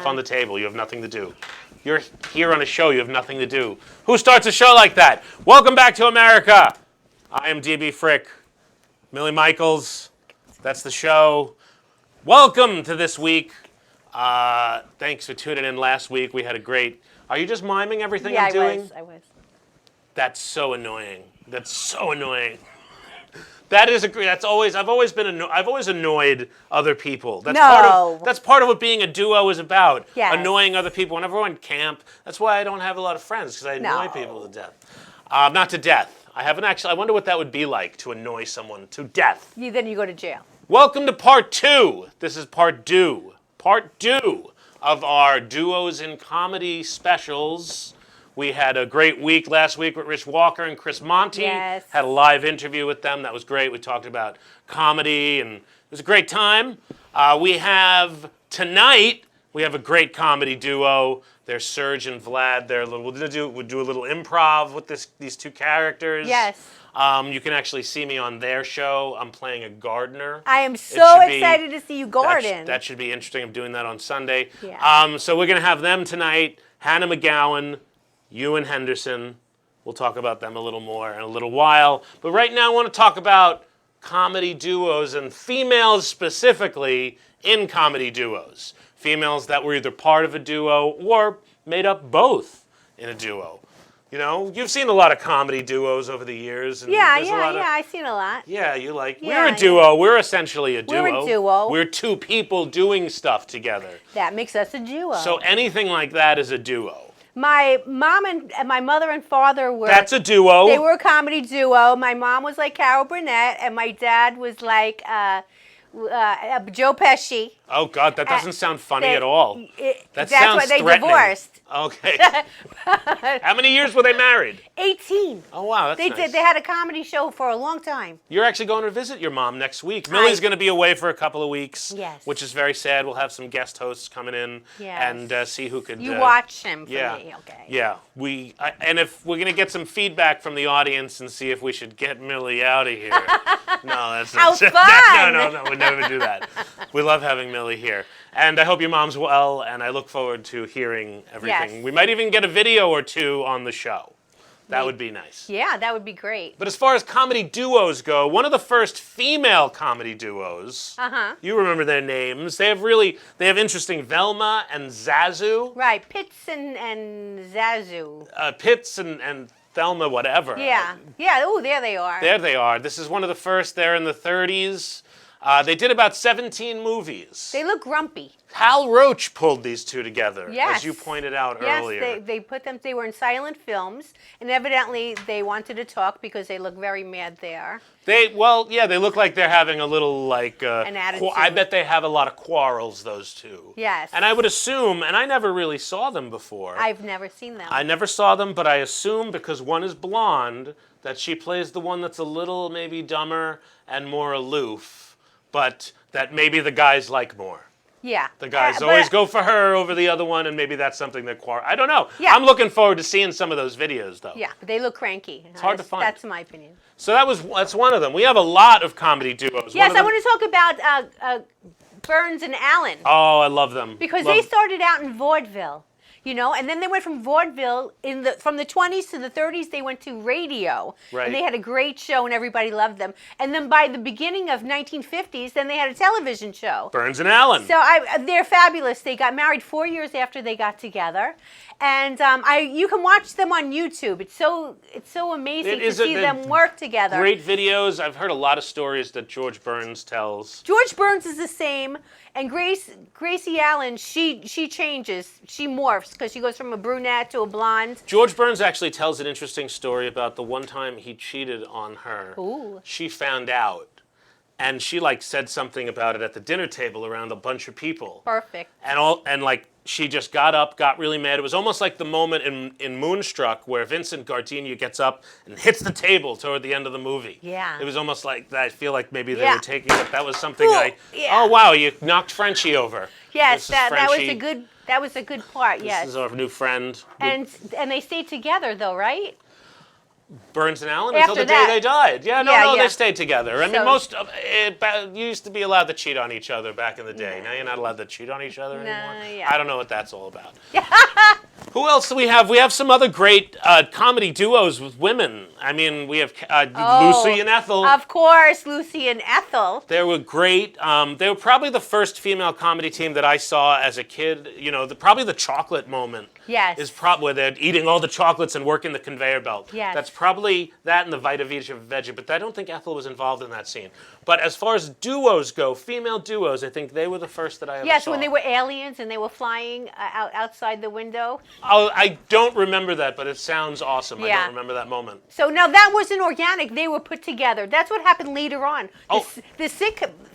stuff on the table. You have nothing to do. You're here on a show. You have nothing to do. Who starts a show like that? Welcome back to America. I am DB Frick. Millie Micheals. That's the show. Welcome to this week. Thanks for tuning in last week. We had a great... Are you just miming everything I'm doing? I was. That's so annoying. That's so annoying. That is I've always annoyed other people. That's part of what being a duo is about. Yes. Annoying other people. Whenever we're in camp, that's why I don't have a lot of friends, because I annoy people to death. Not to death. I haven't actually. I wonder what that would be like to annoy someone to death. Then you go to jail. Welcome to part 2. This is part 2. Part 2 of our Duos in Comedy specials. We had a great week last week with Rich Walker and Chris Monty. Yes. Had a live interview with them. That was great. We talked about comedy, and it was a great time. Tonight, we have a great comedy duo. They're Serg and Vlad. We'll do a little improv with these two characters. Yes. You can actually see me on their show. I'm playing a gardener. I am so excited to see you garden. That should be interesting. I'm doing that on Sunday. Yeah. So we're going to have them tonight. Hannah McGowan, Ewan Henderson. We'll talk about them a little more in a little while. But right now I want to talk about comedy duos and females specifically in comedy duos. Females that were either part of a duo or made up both in a duo. You know, you've seen a lot of comedy duos over the years. And I've seen a lot. Yeah, we're a duo. We're essentially a duo. We're a duo. We're two people doing stuff together. That makes us a duo. So anything like that is a duo. My mom and my mother and father were... That's a duo. They were a comedy duo. My mom was like Carol Burnett, and my dad was like Joe Pesci. Oh, God, that doesn't sound funny at all. That's why they divorced. Okay. How many years were they married? 18. Oh, wow, that's nice. They had a comedy show for a long time. You're actually going to visit your mom next week. Millie's going to be away for a couple of weeks, yes, which is very sad. We'll have some guest hosts coming in and see who could... You watch him for me, okay. Yeah. And if we're going to get some feedback from the audience and see if we should get Millie out of here. No, that's not... How fun! No, we'd never do that. We love having Millie here. And I hope your mom's well, and I look forward to hearing everything. Yes. We might even get a video or two on the show. That would be nice. Yeah, that would be great. But as far as comedy duos go, one of the first female comedy duos, you remember their names. They have interesting Velma and Zazu. Right, Pitts and Zazu. Pitts and Thelma whatever. Yeah, oh, there they are. There they are. This is one of the first. They're in the 30s. They did about 17 movies. They look grumpy. Hal Roach pulled these two together, yes, as you pointed out earlier. Yes, they were in silent films, and evidently they wanted to talk because they look very mad there. They look like they're having a little, an attitude. I bet they have a lot of quarrels, those two. Yes. And I would assume, and I never really saw them before. I've never seen them. I never saw them, but I assume because one is blonde, that she plays the one that's a little maybe dumber and more aloof, but that maybe the guys like more. Yeah. The guys always go for her over the other one, and maybe that's something that I don't know. Yeah. I'm looking forward to seeing some of those videos, though. Yeah, but they look cranky. It's hard to find. That's my opinion. So that's one of them. We have a lot of comedy duos. Yes, I want to talk about Burns and Allen. Oh, I love them. Because they started out in vaudeville. You know, and then they went from vaudeville from the 20s to the 30s. They went to radio, right, and they had a great show, and everybody loved them. And then by the beginning of 1950s, then they had a television show. Burns and Allen. So they're fabulous. They got married 4 years after they got together, and you can watch them on YouTube. It's so amazing to see them work together. Great videos. I've heard a lot of stories that George Burns tells. George Burns is the same. And Gracie Allen, she changes, she morphs, because she goes from a brunette to a blonde. George Burns actually tells an interesting story about the one time he cheated on her. Ooh. She found out, and she said something about it at the dinner table around a bunch of people. Perfect. And she just got up, got really mad. It was almost like the moment in Moonstruck where Vincent Gardenia gets up and hits the table toward the end of the movie. Yeah. It was almost like that. I feel like maybe they were taking it. That was something yeah. Oh, wow, you knocked Frenchie over. Yes, that was a good part, yes. This is our new friend. And they stayed together though, right? Burns and Allen After until the that. day they died. Yeah, Yeah. they stayed together. I mean, So- you used to be allowed to cheat on each other back in the day. Now you're not allowed to cheat on each other anymore. yeah. I don't know what that's all about. Who else do we have? We have some other great comedy duos with women. I mean, we have Lucy and Ethel. Of course, Lucy and Ethel. They were great. They were probably the first female comedy team that I saw as a kid. You know, probably the chocolate moment. Yes. Is probably where they're eating all the chocolates and working the conveyor belt. Yes. That's probably that and the Vita Vita Veggie, but I don't think Ethel was involved in that scene. But as far as duos go, female duos, I think they were the first that I ever saw. Yes, when they were aliens and they were flying outside the window. Oh, I don't remember that, but it sounds awesome. Yeah. I don't remember that moment. So now that wasn't organic. They were put together. That's what happened later on.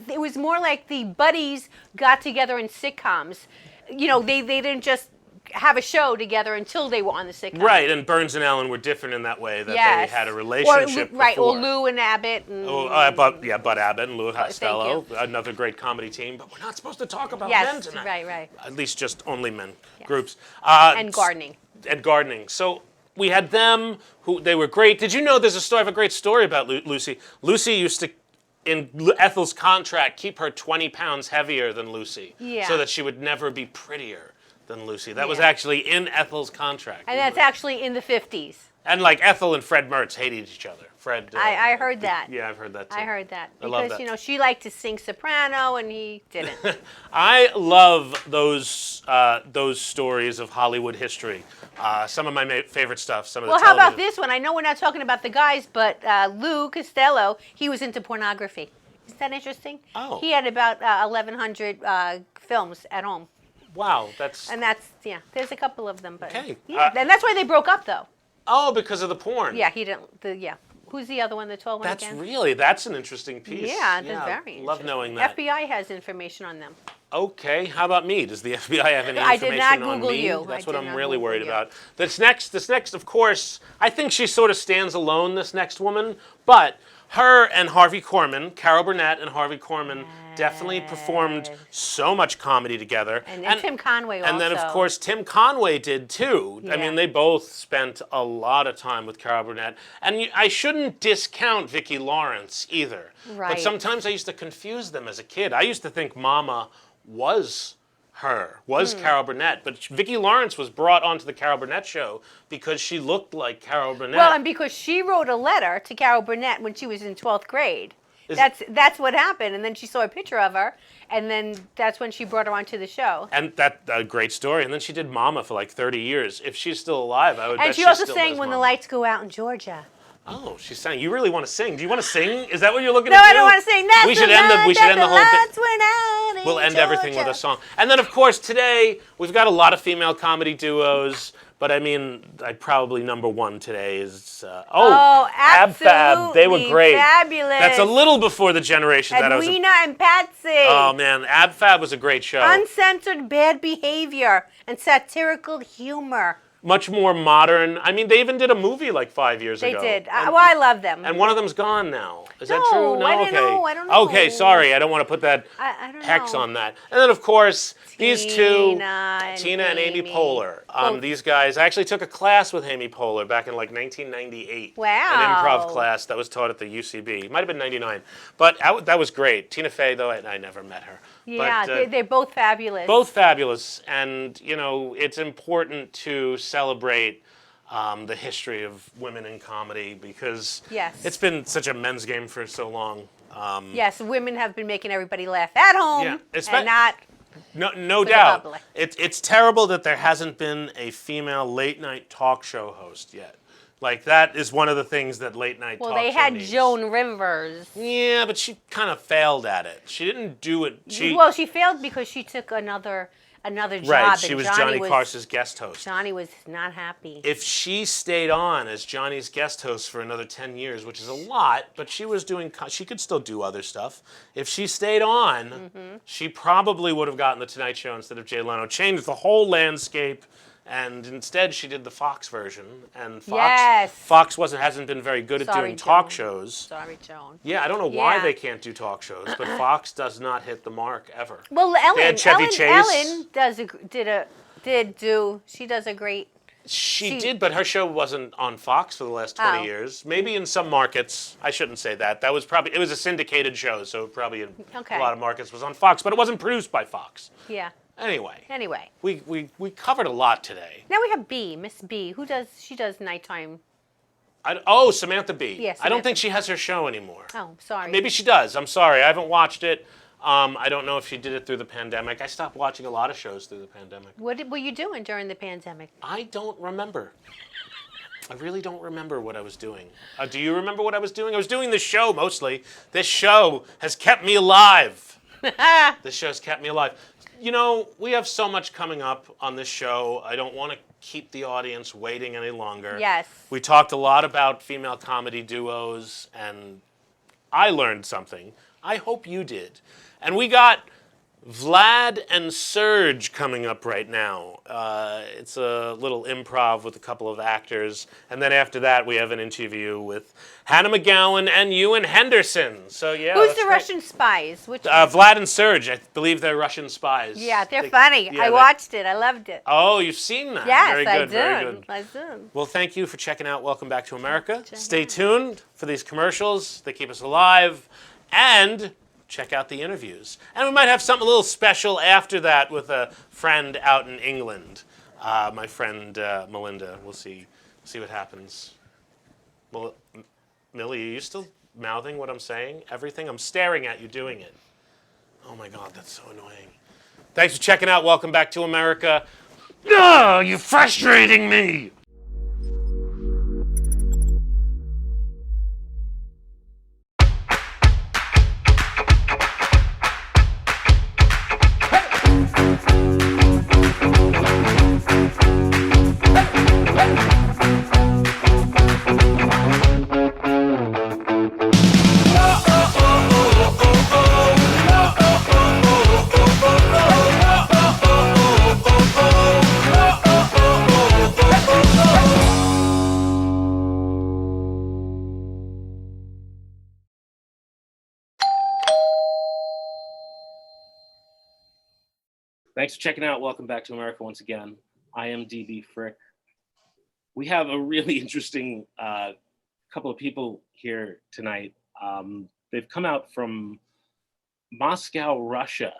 It was more like the buddies got together in sitcoms. You know, they didn't just have a show together until they were on the sitcom. Right, and Burns and Allen were different in that way, that Yes. they had a relationship or before. Lou and Abbott. And, Bud Abbott and Lou Costello, you. another great comedy team. But we're not supposed to talk about Yes, men tonight. right. At least just only men Yes. groups. And gardening. And gardening. So we had them, they were great. Did you know I have a great story about Lucy. Lucy used to, in Ethel's contract, keep her 20 pounds heavier than Lucy. Yeah. So that she would never be prettier than Lucy. That was Yeah. actually in Ethel's contract. And that's actually in the 50s. And like Ethel and Fred Mertz hated each other. Fred. I heard that. Yeah, I've heard that too. I heard that. I love Because, that. you know, she liked to sing soprano and he didn't. I love those stories of Hollywood history. Some of my favorite stuff. Some of the Well, how about television- this one? I know we're not talking about the guys, but Lou Costello, he was into pornography. Isn't that interesting? Oh. He had about 1,100 films at home. Wow, that's. And that's, there's a couple of them. But Okay. Yeah, and that's why they broke up, though. Oh, because of the porn. Yeah, he didn't, Who's the other one, the 12 one That's again? that's an interesting piece. Yeah, that's very Love interesting. knowing that. FBI has information on them. Okay, how about me? Does the FBI have any I information did not on Google me? you. That's I what did I'm not really Google worried you. about. This next, of course, I think she sort of stands alone, this next woman, but her and Harvey Korman, Carol Burnett and Harvey Korman, definitely performed so much comedy together. And Tim Conway also. And then, of course, Tim Conway did too. I Yeah. mean, they both spent a lot of time with Carol Burnett. And I shouldn't discount Vicki Lawrence either. But Right. sometimes I used to confuse them as a kid. I used to think Mama was Carol Burnett. But Vicki Lawrence was brought onto the Carol Burnett show because she looked like Carol Burnett. Well, and because she wrote a letter to Carol Burnett when she was in 12th grade. That's what happened. And then she saw a picture of her, and then that's when she brought her onto the show. And a great story. And then she did Mama for like 30 years. If she's still alive, I would bet And she she also still sang does When the Mama. Lights Go Out in Georgia. Oh, she's saying you really want to sing. Do you want to sing? Is that what you're looking No, to do? I don't want to sing. That's We should the end the night we should that end the the whole thing. lights went out in We'll end everything with a Georgia. song. And then of course today we've got a lot of female comedy duos, but I mean probably number one today is Ab Fab. They were absolutely great. fabulous. That's a little before the generation that I was. Edwina and Patsy. Oh man, Ab Fab was a great show. Uncensored bad behavior and satirical humor. Much more modern. I mean, they even did a movie like 5 years They ago. did. And- I love them. And one of them's gone now. Is that No, true? No, I don't okay. know, I don't know. Okay, sorry, I don't want to put that I don't hex know. on that. And then of course these two, Tina and Amy Amy. Poehler. Both. These guys. I actually took a class with Amy Poehler back in like 1998. Wow. An improv class that was taught at the UCB. It might have been 99, but that was great. Tina Fey, though, I never met her. Yeah, But, they're both fabulous. both fabulous, and it's important to celebrate the history of women in comedy because Yes. it's been such a men's game for so long. Yes, women have been making everybody laugh at home Yeah, and not. No the doubt. public. It's terrible that there hasn't been a female late night talk show host yet. Like that is one of the things that late night Well, talk they show had needs. Joan Rivers. Yeah, but she kind of failed at it. She didn't do it. She failed because she took another job. right. She and was Johnny Carson's guest host. Johnny was not happy. If she stayed on as Johnny's guest host for another 10 years, which is a lot, but she could still do other stuff. If she stayed on, she probably would have gotten the Tonight Show instead of Jay Leno. Changed the whole landscape, and instead she did the Fox version. And Yes. Fox hasn't been very good at Sorry, doing talk Joan. shows. Sorry, Joan. Yeah, I don't know why Yeah. they can't do talk shows, but Fox does not hit the mark ever. Well, They had Chevy Chase. Ellen she does a great. She did, but her show wasn't on Fox for the last 20 years. Maybe in some markets. I shouldn't say that. It was a syndicated show, so probably in a lot of markets was on Fox, but it wasn't produced by Fox. Yeah. Anyway. We covered a lot today. Now we have B, Miss B. She does nighttime. Samantha B. Yes. I don't think she has her show anymore. Oh, sorry. Maybe she does. I'm sorry. I haven't watched it. I don't know if she did it through the pandemic. I stopped watching a lot of shows through the pandemic. What were you doing during the pandemic? I don't remember. I really don't remember what I was doing. Do you remember what I was doing? I was doing this show mostly. This show has kept me alive. This show's kept me alive. You know, we have so much coming up on this show. I don't want to keep the audience waiting any longer. Yes. We talked a lot about female comedy duos, and I learned something. I hope you did. And we got Vlad and Serg coming up right now. It's a little improv with a couple of actors. And then after that, we have an interview with Hannah McGowan and Ewan Henderson. So, yeah. Who's the Russian spies? Vlad and Serg. I believe they're Russian spies. Yeah, they're funny. I watched it. I loved it. Oh, you've seen that? Yes, very good, very good. I did. Well, thank you for checking out Welcome Back to America. Stay tuned for these commercials. They keep us alive. And check out the interviews. And we might have something a little special after that with a friend out in England. My friend Melinda. We'll see what happens. Well, Millie, are you still mouthing what I'm saying? Everything? I'm staring at you doing it. Oh my God, that's so annoying. Thanks for checking out Welcome Back to America. No, you're frustrating me! Thanks for checking out Welcome Back to America once again. I am DB Frick. We have a really interesting couple of people here tonight. They've come out from Moscow, Russia,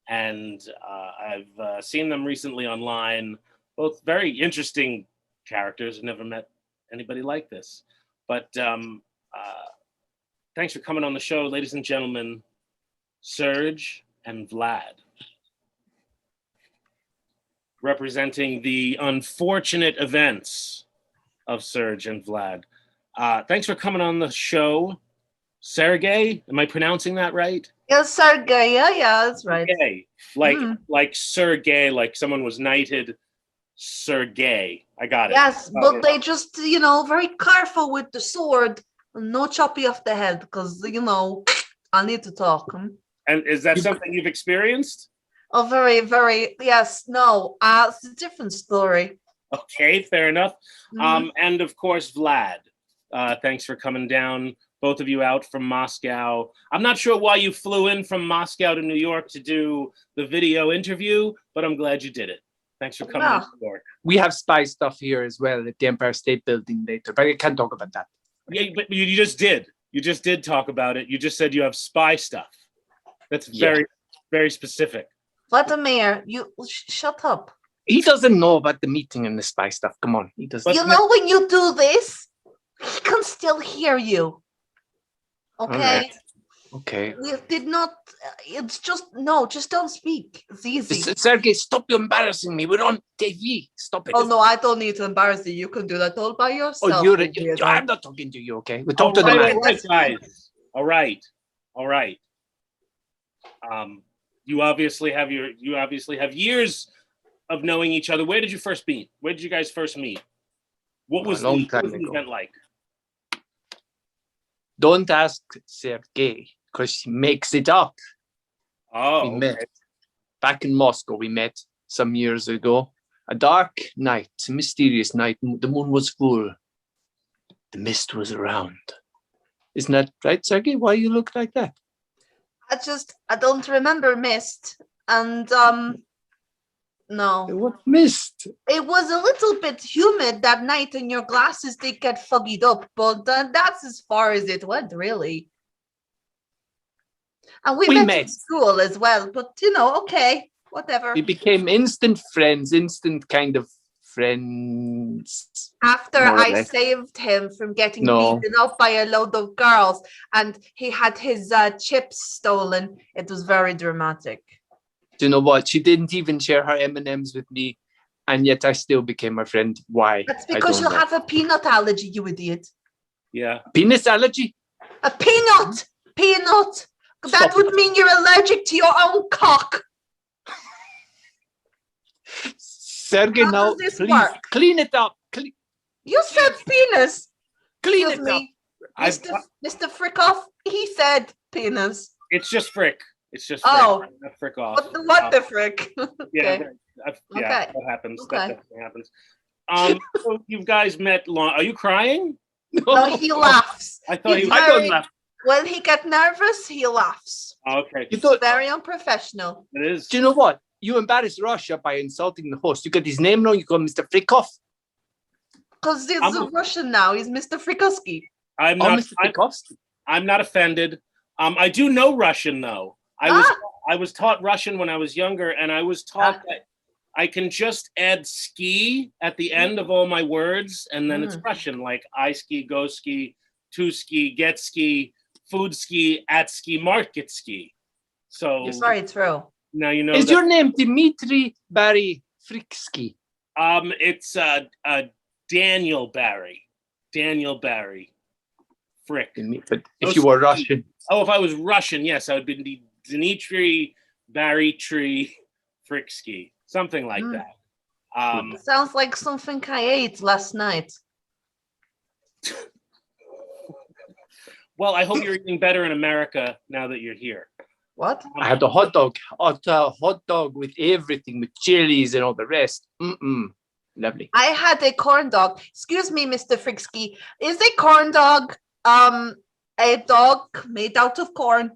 and I've seen them recently online. Both very interesting characters. I've never met anybody like this. But thanks for coming on the show, ladies and gentlemen, Serg and Vlad, representing the unfortunate events of Serg and Vlad. Thanks for coming on the show. Sergey, am I pronouncing that right? Yes, Sergey. Yeah, that's right. Okay. Like Sergey, like someone was knighted. Sergey. I got it. Yes, but they just, very careful with the sword. No choppy off the head, because, I need to talk. And is that something you've experienced? Oh, very, very, yes, no. It's a different story. Okay, fair enough. And of course, Vlad, thanks for coming down, both of you out from Moscow. I'm not sure why you flew in from Moscow to New York to do the video interview, but I'm glad you did it. Thanks for coming to New York. We have spy stuff here as well at the Empire State Building later, but I can't talk about that. Yeah, but you just did. You just did talk about it. You just said you have spy stuff. That's very, very specific. Vladimir, you shut up. He doesn't know about the meeting and the spy stuff. Come on, he doesn't. When you do this, he can still hear you. Okay? Right. Okay. We did not, it's just don't speak. It's easy. Sergey, stop embarrassing me. We're on TV. Stop it. Oh, no, I don't need to embarrass you. You can do that all by yourself. Oh, I'm not talking to you, okay? We talk to the man. All right, guys. All right. You obviously have years of knowing each other. Where did you first meet? Where did you guys first meet? What was the event like? Don't ask Sergey, because he makes it up. Oh, we met back in Moscow. We met some years ago. A dark night, a mysterious night. The moon was full. The mist was around. Isn't that right, Sergey? Why you look like that? I don't remember mist. And No. What mist? It was a little bit humid that night and your glasses did get foggied up, but that's as far as it went, really. And we met met. in school as well, but okay, whatever. We became instant friends, instant kind of friends. After more or I less. saved him from getting No. beaten up by a load of girls and he had his chips stolen, it was very dramatic. Do you know what? She didn't even share her M&Ms with me, and yet I still became her friend. Why? That's because you have a peanut allergy, you idiot. Yeah. Penis allergy? A peanut! Peanut! That Stop would mean you're allergic to your own cock. Sergey, How now, does this please, work? clean it up. You said penis. Clean Excuse it up. me. Mr. Frickoff, he said penis. It's just frick. It's just frick. Oh. Not frick off. What the frick? Yeah, Okay. yeah, Okay. that happens. Okay. That definitely happens. So you guys met long. Are you crying? No, he laughs. I thought He's he I was. don't very- laugh. When he gets nervous, he laughs. Okay, You thought, Very unprofessional. it is. do you know what? You embarrassed Russia by insulting the host. You got his name wrong. You call him Mr. Frikov. Because he's I'm- a Russian now. He's Mr. Frikoski. I'm Oh, not. Mr. Frikovsky. I'm not offended. I do know Russian though. I was taught Russian when I was younger, and I was taught that I can just add ski at the end of all my words, and then it's Russian, like I ski, go ski, to ski, get ski, food ski, at ski, market ski. So Yes, Very true. now you know. Is that, your name Dmitry Barry Friksky? It's Daniel Barry. Daniel Barry. Frick. But if you were Russian, Oh, if I was Russian, yes, I would be Dmitry Barry Tree Friksky. Something like that. Sounds like something I ate last night. Well, I hope you're eating better in America now that you're here. What? I had a hot dog, hot dog with everything, with chilies and all the rest. Lovely. I had a corn dog. Excuse me, Mr. Friksky. Is a corn dog a dog made out of corn?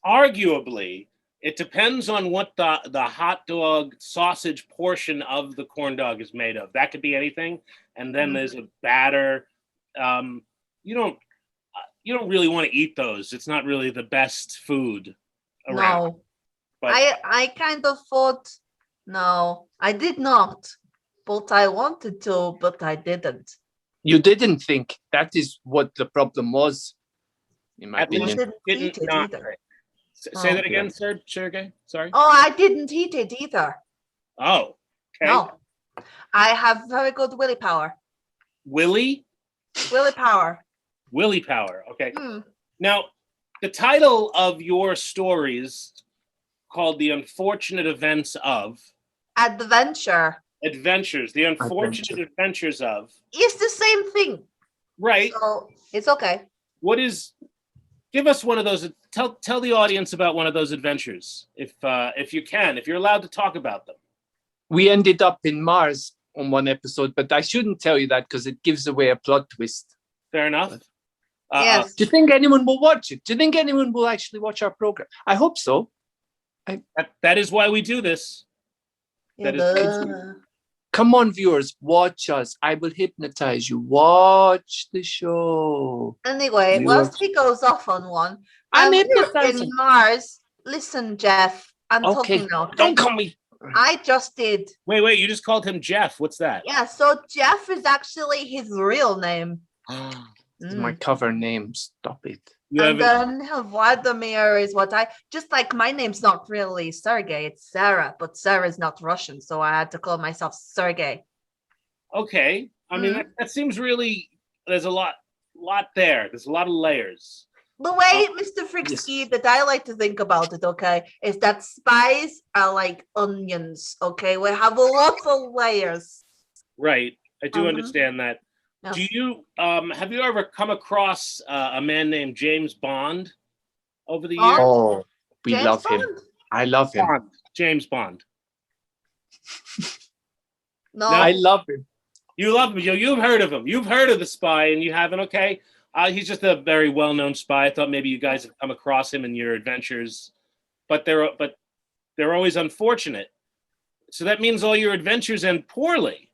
Arguably, it depends on what the hot dog sausage portion of the corn dog is made of. That could be anything. And then there's a batter. You don't really want to eat those. It's not really the best food around. No. But I kind of thought, no, I did not. But I wanted to, but I didn't. You didn't think that is what the problem was, in my At least opinion. Didn't didn't eat it not. either. Say that Oh. again, Sergey. Sorry. Oh, I didn't eat it either. Oh, okay. No. I have very good willpower. Willie Willpower. Power. Okay. Hmm. Now, the title of your stories called "The Unfortunate Events of Adventure. Adventures." The unfortunate adventures of. It's the same thing. Right. So it's okay. What is? Give us one of those. Tell the audience about one of those adventures, if you can, if you're allowed to talk about them. We ended up in Mars on one episode, but I shouldn't tell you that because it gives away a plot twist. Fair enough. Yes. Do you think anyone will watch it? Do you think anyone will actually watch our program? I hope so. That is why we do this. That is- Come on, viewers, watch us. I will hypnotize you. Watch the show. Anyway, You whilst are- he goes off on one, I'm we're hypnotizing. in Mars. Listen, Jeff, I'm Okay, talking now. okay? don't call me. I just did. Wait, you just called him Jeff. What's that? Yeah, so Jeff is actually his real name. It's my cover name. Stop it. You And haven't. then Vladimir is what just like my name's not really Sergey, it's Sarah, but Sarah's not Russian, so I had to call myself Sergey. Okay. I mean, that seems really. There's a lot there. There's a lot of layers. The way, Mr. Friksky, that I like to think about it, okay, is that spies are like onions, okay? We have a lot of layers. Right. I do understand that. Yeah. Do you have you ever come across a man named James Bond over the years? Oh, we James love him. Bond? I love him. James Bond. No, I love him. You love him. You've heard of him. You've heard of the spy, and you haven't. Okay. He's just a very well-known spy. I thought maybe you guys have come across him in your adventures, but they're always unfortunate. So that means all your adventures end poorly.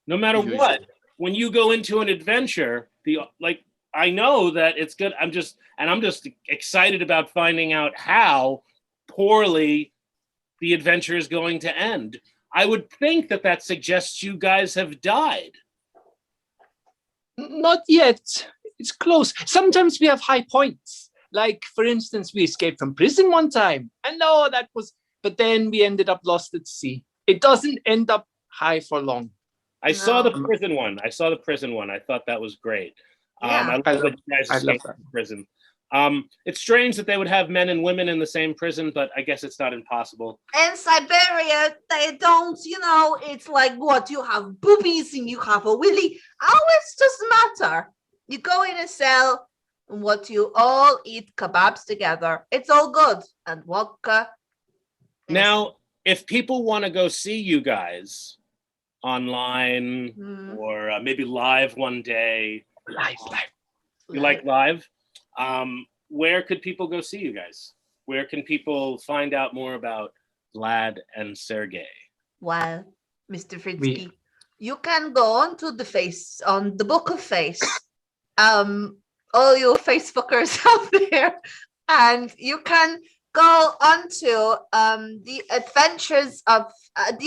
No matter Usually. what. When you go into an adventure, I know that it's good. I'm just excited about finding out how poorly the adventure is going to end. I would think that suggests you guys have died. Not yet. It's close. Sometimes we have high points. Like, for instance, we escaped from prison one time. I know but then we ended up lost at sea. It doesn't end up high for long. I saw the prison one. I thought that was great. Yeah. I love that you guys escaped from prison. It's strange that they would have men and women in the same prison, but I guess it's not impossible. In Siberia, they don't, it's like what? You have boobies and you have a willy. Always doesn't matter. You go in a cell and what you all eat kebabs together. It's all good. And vodka. Now, if people want to go see you guys online or maybe live one day. Live. You like live? Where could people go see you guys? Where can people find out more about Vlad and Sergey? Well, Mr. Fritsky, you can go on the Book of Face. All you Facebookers out there, and you can go on to the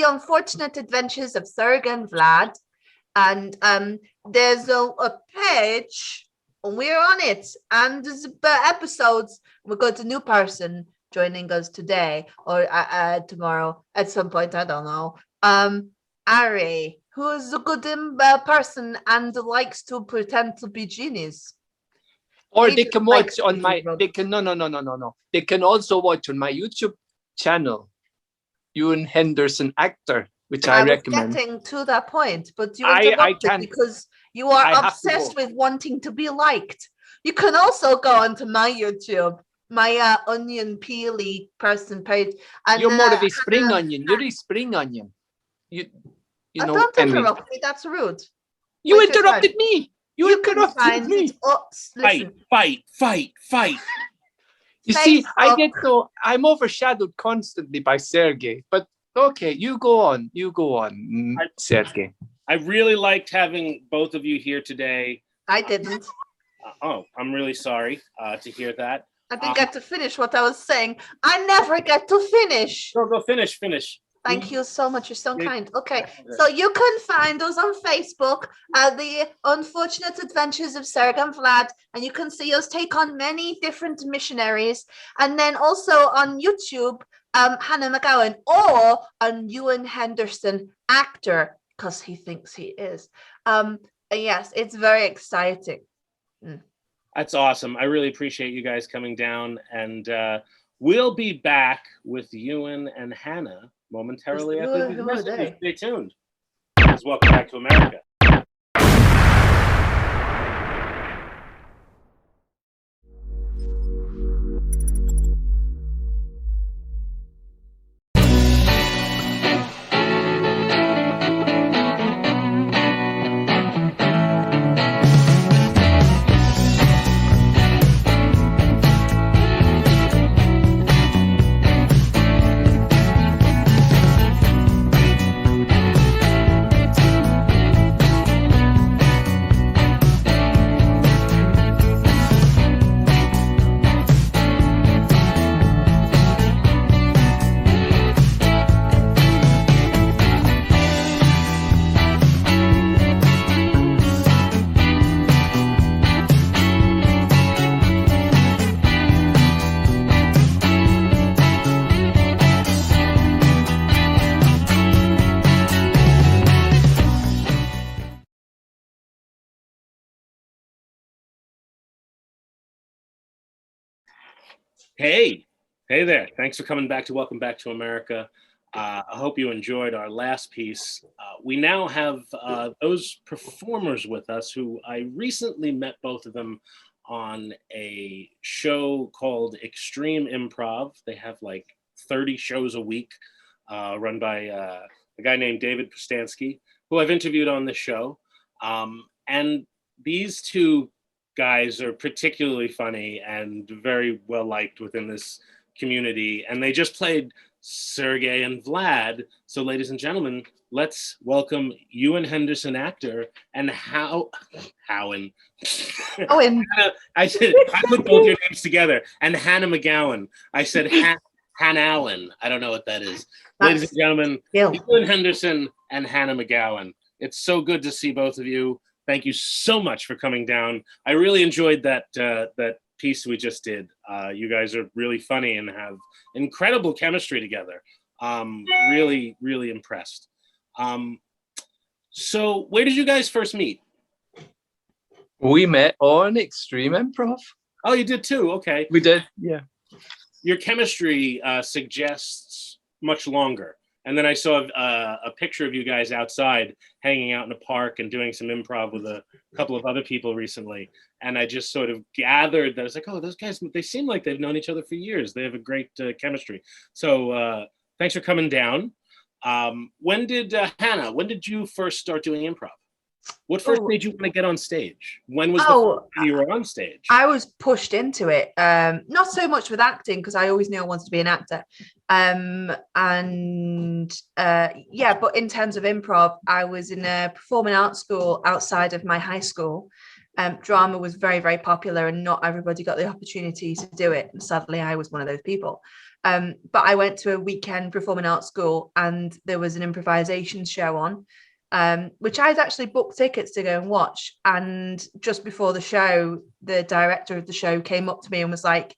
unfortunate adventures of Serg and Vlad, and there's a page. We're on it, and there's episodes. We got a new person joining us today or tomorrow at some point. I don't know. Ari, who is a good person and likes to pretend to be genius. Or they can watch on my. They can no. They can also watch on my YouTube channel, Ewan Henderson actor, which I recommend. Was getting to that point, but you interrupted because you are obsessed with wanting to be liked. You can also go onto my YouTube, my onion peely person page. And, you're more of a spring onion. You're a spring onion. You know. Don't interrupt me. That's rude. You interrupted me. You interrupted me. Fight. You see, I'm overshadowed constantly by Sergey. But okay, you go on, Sergey. I really liked having both of you here today. I didn't. I'm really sorry to hear that. I didn't get to finish what I was saying. I never get to finish. Go finish. Thank you so much. You're so kind. Okay, so you can find us on Facebook, The Unfortunate Adventures of Serg and Vlad, and you can see us take on many different missionaries. And then also on YouTube, Hannah McGowan, or on Ewan Henderson, actor, because he thinks he is. Yes, it's very exciting. That's awesome. I really appreciate you guys coming down, and we'll be back with Ewan and Hannah momentarily after these messages. Stay tuned. Welcome back to America. Hey there. Thanks for coming back to Welcome Back to America. I hope you enjoyed our last piece. We now have those performers with us who I recently met both of them on a show called Extreme Improv. They have like 30 shows a week run by a guy named David Postansky, who I've interviewed on this show. And these two guys are particularly funny and very well liked within this community. And they just played Sergey and Vlad. So, ladies and gentlemen, let's welcome Ewan Henderson, actor, and Howen. Owen. I put both your names together, and Hannah McGowan. I said Han Allen. I don't know what that is. Ladies and gentlemen, Ewan Henderson and Hannah McGowan. It's so good to see both of you. Thank you so much for coming down. I really enjoyed that piece we just did. You guys are really funny and have incredible chemistry together. Really, really impressed. So where did you guys first meet? We met on Extreme Improv. Oh, you did too? Okay. We did, yeah. Your chemistry suggests much longer. And then I saw a picture of you guys outside hanging out in a park and doing some improv with a couple of other people recently. And I just sort of gathered that I was like, oh, those guys, they seem like they've known each other for years. They have a great chemistry. So thanks for coming down. Hannah, when did you first start doing improv? What first made you want to get on stage? When was the first time you were on stage? I was pushed into it. Not so much with acting, because I always knew I wanted to be an actor. But in terms of improv, I was in a performing arts school outside of my high school. Drama was very, very popular and not everybody got the opportunity to do it. And sadly, I was one of those people. But I went to a weekend performing arts school and there was an improvisation show on. Which I'd actually booked tickets to go and watch. And just before the show, the director of the show came up to me and was like,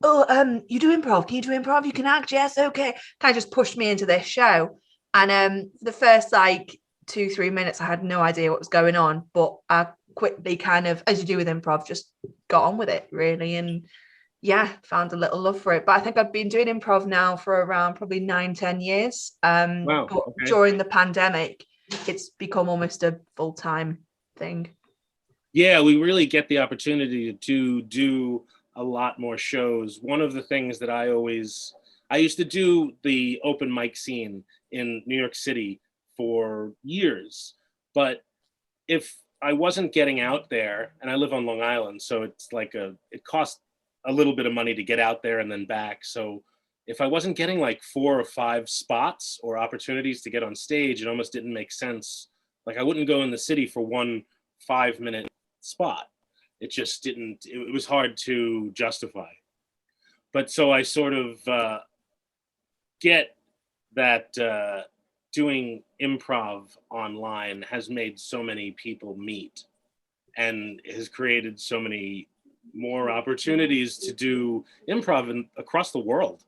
oh, you do improv? Can you do improv? You can act? Yes, okay. Kind of just pushed me into this show. And the first 2-3 minutes, I had no idea what was going on, but I quickly kind of, as you do with improv, just got on with it really. And yeah, found a little love for it. But I think I've been doing improv now for around probably 9-10 years. Wow. But during the pandemic, it's become almost a full-time thing. Yeah, we really get the opportunity to do a lot more shows. One of the things that I used to do the open mic scene in New York City for years, but if I wasn't getting out there, and I live on Long Island, so it's like it costs a little bit of money to get out there and then back. So if I wasn't getting 4 or 5 spots or opportunities to get on stage, it almost didn't make sense. I wouldn't go in the city for 1 5-minute spot. It just didn't, it was hard to justify. But so I sort of get that doing improv online has made so many people meet and has created so many more opportunities to do improv across the world.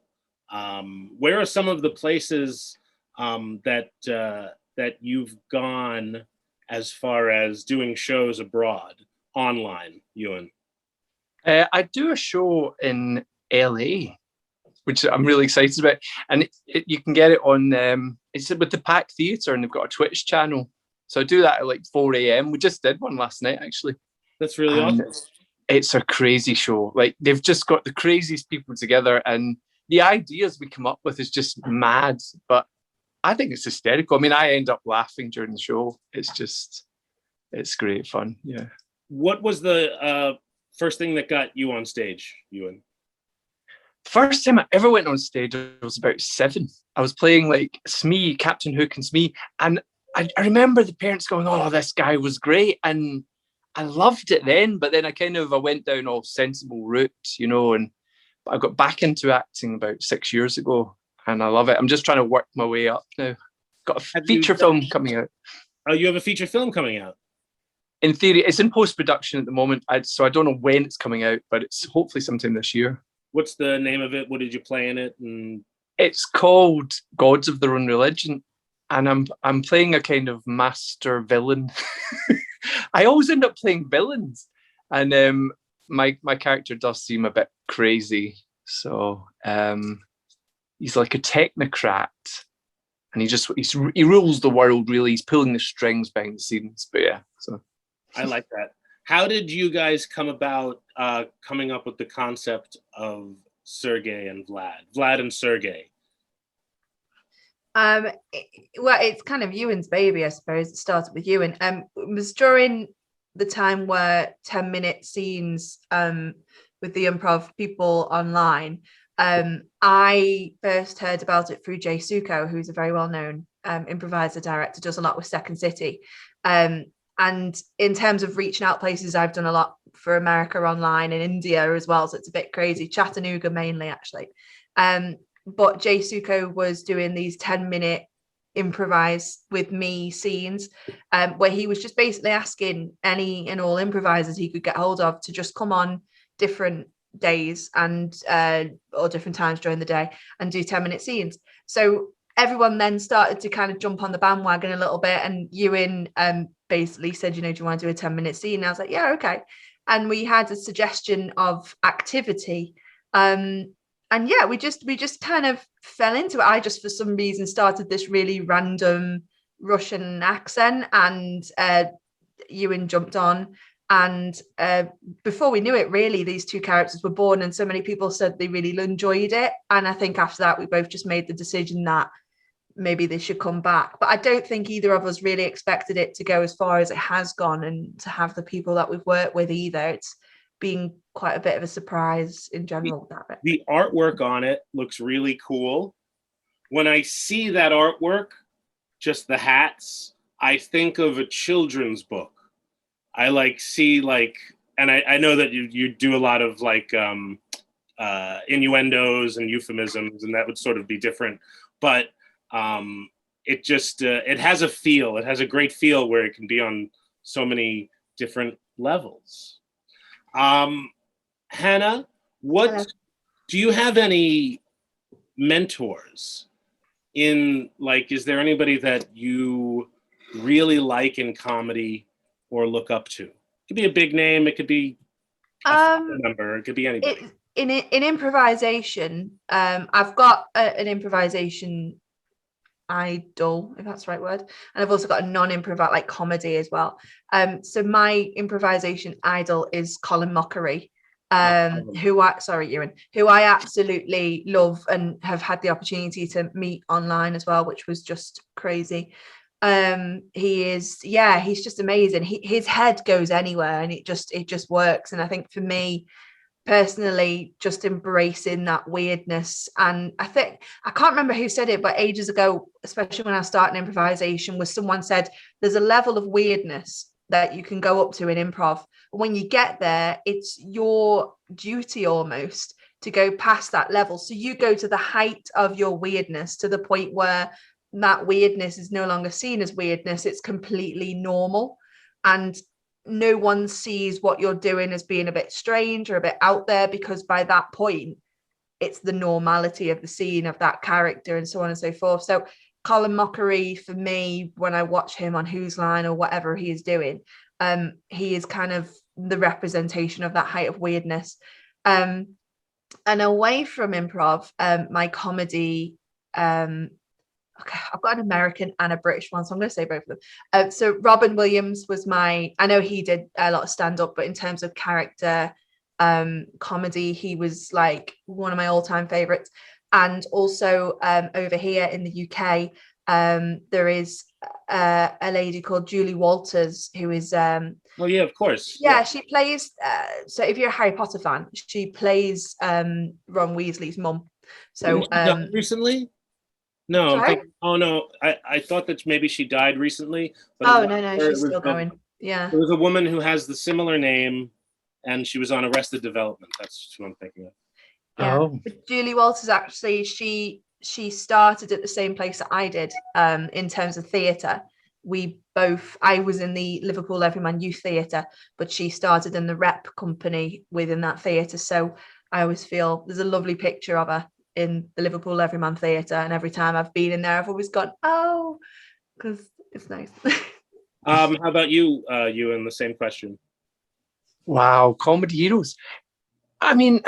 Where are some of the places that you've gone as far as doing shows abroad online, Ewan? I do a show in LA, which I'm really excited about, and you can get it on. It's with the Pack Theatre, and they've got a Twitch channel. So I do that at 4 a.m. We just did one last night, actually. That's really awesome. It's a crazy show. They've just got the craziest people together, and the ideas we come up with is just mad, but I think it's hysterical. I mean, I end up laughing during the show. It's great fun. Yeah. What was the first thing that got you on stage, Ewan? First time I ever went on stage, I was about 7. I was playing Smee, Captain Hook and Smee. And I remember the parents going, oh, this guy was great. And I loved it then, but then I went down all sensible route, and I got back into acting about 6 years ago, and I love it. I'm just trying to work my way up now. Got a feature film coming out. Oh, you have a feature film coming out? In theory, it's in post-production at the moment, so I don't know when it's coming out, but it's hopefully sometime this year. What's the name of it? What did you play in it? And it's called Gods of Their Own Religion, and I'm playing a kind of master villain. I always end up playing villains, and my character does seem a bit crazy. So he's like a technocrat, and he rules the world. Really, he's pulling the strings behind the scenes. But yeah, so I like that. How did you guys come about coming up with the concept of Sergey and Vlad and Sergey? Well, it's kind of Ewan's baby, I suppose. It started with Ewan. It was during the time where 10-minute scenes with the improv people online, I first heard about it through Jay Suko, who's a very well-known improviser director, does a lot with Second City. And in terms of reaching out places, I've done a lot for America Online and India as well. So it's a bit crazy. Chattanooga mainly, actually. But Jay Suko was doing these 10-minute improvise with me scenes where he was just basically asking any and all improvisers he could get hold of to just come on different days and or different times during the day and do 10-minute scenes. So everyone then started to kind of jump on the bandwagon a little bit, and Ewan basically said, do you want to do a 10-minute scene? And I was like, yeah, okay. And we had a suggestion of activity. And yeah, we just kind of fell into it. I just, for some reason, started this really random Russian accent, and Ewan jumped on. And before we knew it, really, these two characters were born, and so many people said they really enjoyed it. And I think after that, we both just made the decision that maybe they should come back. But I don't think either of us really expected it to go as far as it has gone, and to have the people that we've worked with either. It's been quite a bit of a surprise in general. The artwork on it looks really cool. When I see that artwork, just the hats, I think of a children's book. I see, and I know that you do a lot of innuendos and euphemisms, and that would sort of be different. But it just, it has a feel. It has a great feel where it can be on so many different levels. Hannah, Hello. do you have any mentors is there anybody that you really like in comedy or look up to? It could be a big name, it could be a member, it could be anybody. In improvisation, I've got an improvisation idol, if that's the right word, and I've also got a non-improv like comedy as well. So my improvisation idol is Colin Mockery, Ewan, who I absolutely love and have had the opportunity to meet online as well, which was just crazy. He's just amazing. His head goes anywhere, and it just works. And I think for me personally, just embracing that weirdness, and I think I can't remember who said it, but ages ago, especially when I was starting improvisation, was someone said there's a level of weirdness that you can go up to in improv. When you get there, it's your duty almost to go past that level. So you go to the height of your weirdness, to the point where that weirdness is no longer seen as weirdness, it's completely normal, and no one sees what you're doing as being a bit strange or a bit out there, because by that point it's the normality of the scene, of that character, and so on and so forth. So Colin Mockery, for me, when I watch him on Whose Line or whatever he is doing, he is kind of the representation of that height of weirdness. And away from improv, my comedy, okay, I've got an American and a British one, so I'm going to say both of them. So Robin Williams was I know he did a lot of stand-up, but in terms of character comedy, he was like one of my all-time favorites. And also over here in the UK, there is a lady called Julie Walters, who is oh yeah, of course. Yeah, she plays so if you're a Harry Potter fan, she plays Ron Weasley's mum. So recently? No, I'm thinking, oh no, I thought that maybe she died recently. But no, she's still going. Yeah. There was a woman who has the similar name, and she was on Arrested Development. That's who I'm thinking of. Yeah. Oh. But Julie Walters, actually, she started at the same place that I did in terms of theatre. I was in the Liverpool Everyman Youth Theatre, but she started in the rep company within that theatre. So I always feel there's a lovely picture of her in the Liverpool Everyman Theatre, and every time I've been in there, I've always gone, oh, because it's nice. How about you, Ewan? The same question. Wow, comedy heroes. I mean,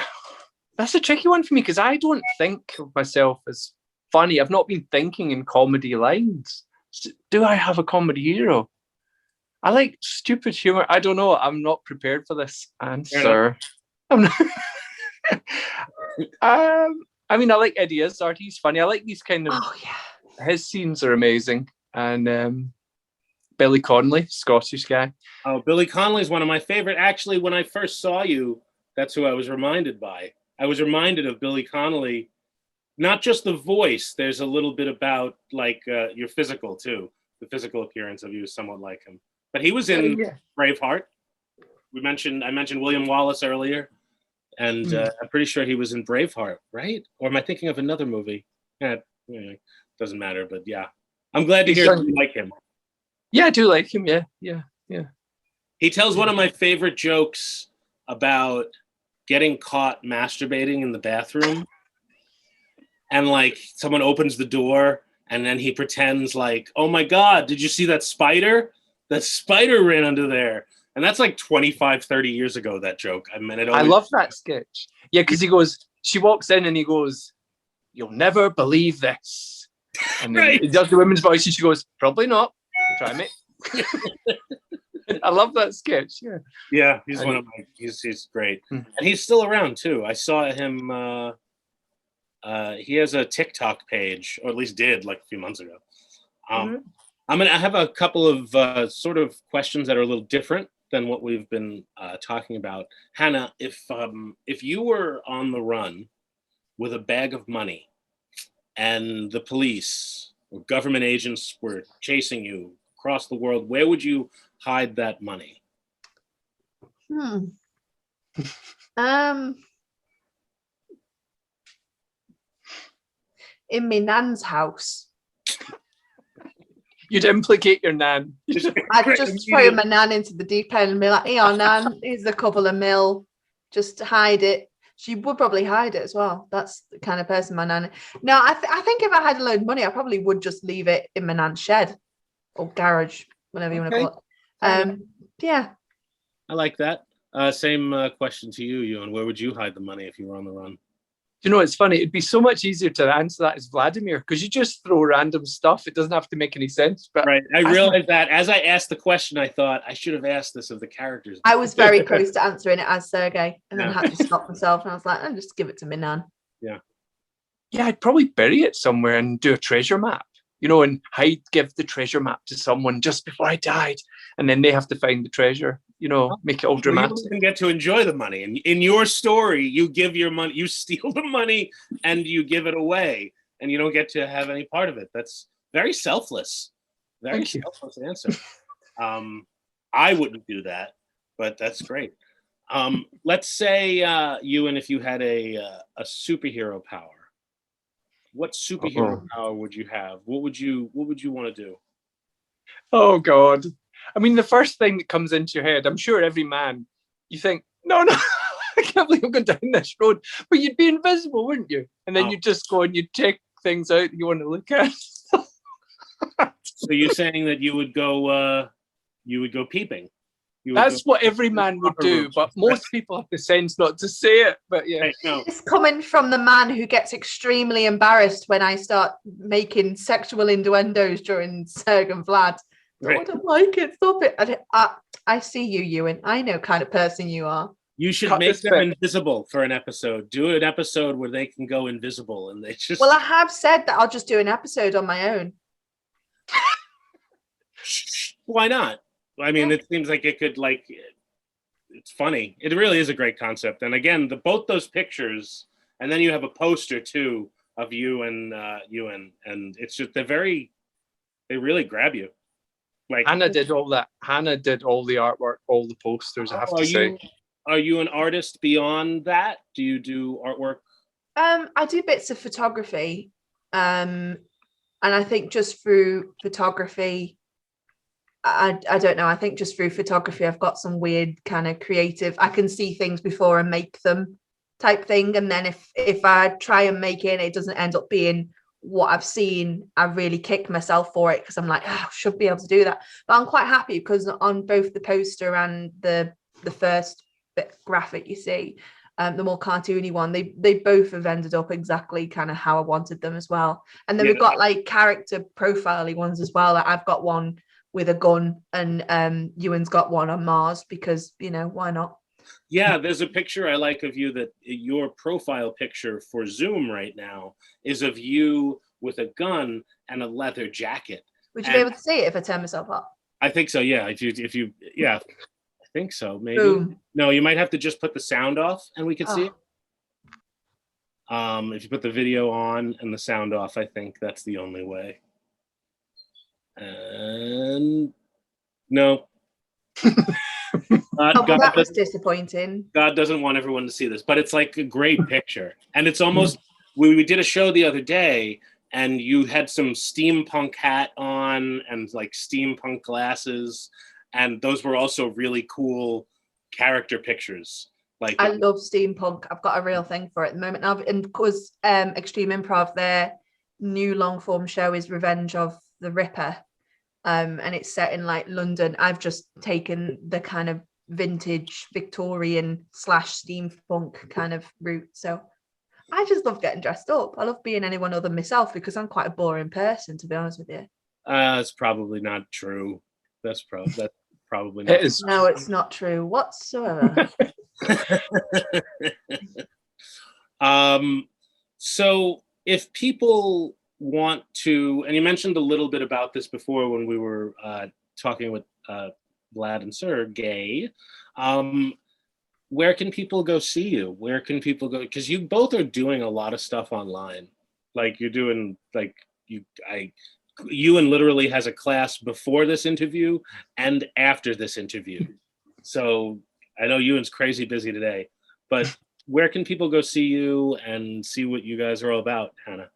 that's a tricky one for me, because I don't think of myself as funny. I've not been thinking in comedy lines. Do I have a comedy hero? I like stupid humor. I don't know. I'm not prepared for this answer. I'm not. I mean, I like Eddie Izzard. He's funny. I like these kind of. Oh yeah. His scenes are amazing, and Billy Connolly, Scottish guy. Oh, Billy Connolly is one of my favorite. Actually, when I first saw you, that's who I was reminded by. I was reminded of Billy Connolly. Not just the voice. There's a little bit about like your physical too. The physical appearance of you is somewhat like him. But he was in Braveheart. I mentioned William Wallace earlier, and I'm pretty sure he was in Braveheart, right? Or am I thinking of another movie? Yeah, anyway, doesn't matter. But yeah, I'm glad to hear that you like him. Yeah, I do like him. Yeah. He tells one of my favorite jokes about getting caught masturbating in the bathroom. And like someone opens the door and then he pretends like, oh my God, did you see that spider? That spider ran under there. And that's like 25, 30 years ago, that joke. I mean, I love that sketch. Yeah, because he goes, she walks in and he goes, you'll never believe this. And then he does the women's voice and she goes, probably not. Try me. I love that sketch. Yeah. Yeah, he's one of my, he's great. And he's still around too. I saw him, he has a TikTok page, or at least did like a few months ago. I have a couple of sort of questions that are a little different than what we've been talking about. Hannah, if you were on the run with a bag of money and the police or government agents were chasing you across the world, where would you hide that money? In my nan's house. You'd implicate your nan. I'd just throw my nan into the deep end and be like, here, nan, here's a couple of mil. Just hide it. She would probably hide it as well. That's the kind of person my nan is. No, I think if I had a load of money, I probably would just leave it in my nan's shed or garage, whatever you want to call it. Yeah. I like that. Same question to you, Ewan. Where would you hide the money if you were on the run? You know, it's funny. It'd be so much easier to answer that as Vladimir, because you just throw random stuff. It doesn't have to make any sense. But right. I realized that as I asked the question, I thought I should have asked this of the characters. I was very close to answering it as Sergei, and then I had to stop myself. And I was like, I'll just give it to my nan. Yeah. Yeah, I'd probably bury it somewhere and do a treasure map, you know, and give the treasure map to someone just before I died. And then they have to find the treasure, you know, make it all dramatic. You don't get to enjoy the money. And in your story, you give your money, you steal the money and you give it away, and you don't get to have any part of it. That's very selfless. Very selfless answer. I wouldn't do that, but that's great. Let's say, Ewan, if you had a superhero power, what superhero power would you have? What would you want to do? Oh God. I mean, the first thing that comes into your head, I'm sure every man, you think, no, I can't believe I'm going down this road. But you'd be invisible, wouldn't you? And then you'd just go and you'd check things out you want to look at. So you're saying that you would go peeping? That's what every man would do, but most people have the sense not to say it. But yeah, it's coming from the man who gets extremely embarrassed when I start making sexual innuendos during Serg and Vlad. Right. I don't like it. Stop it. I see you, Ewan. I know kind of person you are. You should make them invisible for an episode. Do an episode where they can go invisible and they just. Well, I have said that I'll just do an episode on my own. Why not? I mean, it seems like it could, like, it's funny. It really is a great concept. And again, both those pictures, and then you have a poster too of you and Ewan, and it's just they really grab you. Like Hannah did all that. Hannah did all the artwork, all the posters. I have to say. Are you an artist beyond that? Do you do artwork? I do bits of photography, and I think just through photography. I don't know. I think just through photography, I've got some weird kind of creative. I can see things before and make them type thing. And then if I try and make it, and it doesn't end up being what I've seen, I really kick myself for it because I'm like, I should be able to do that. But I'm quite happy because on both the poster and the first bit graphic you see, the more cartoony one, they both have ended up exactly kind of how I wanted them as well. And then we've got like character profile-y ones as well. Like I've got one with a gun, and Ewan's got one on Mars because, you know, why not? Yeah, there's a picture I like of you that your profile picture for Zoom right now is of you with a gun and a leather jacket. Would you be able to see it if I turn myself up? I think so, yeah. If you I think so, maybe. Boom. No, you might have to just put the sound off and we could see it. If you put the video on and the sound off, I think that's the only way. And no. Oh, well, that was disappointing. God doesn't want everyone to see this, but it's like a great picture. And it's almost, we did a show the other day and you had some steampunk hat on and like steampunk glasses. And those were also really cool character pictures. Like I love steampunk. I've got a real thing for it at the moment now. And because Extreme Improv, their new long form show is Revenge of the Ripper. And it's set in like London. I've just taken the kind of vintage Victorian / steampunk kind of route. So I just love getting dressed up. I love being anyone other than myself because I'm quite a boring person, to be honest with you. It's probably not true. That's probably not. It is. No, it's not true whatsoever. So if people want to, and you mentioned a little bit about this before when we were talking with Vlad and Sergey, where can people go see you? Where can people go? Because you both are doing a lot of stuff online. Like you're doing, like Ewan literally has a class before this interview and after this interview. So I know Ewan's crazy busy today, but where can people go see you and see what you guys are all about, Hannah?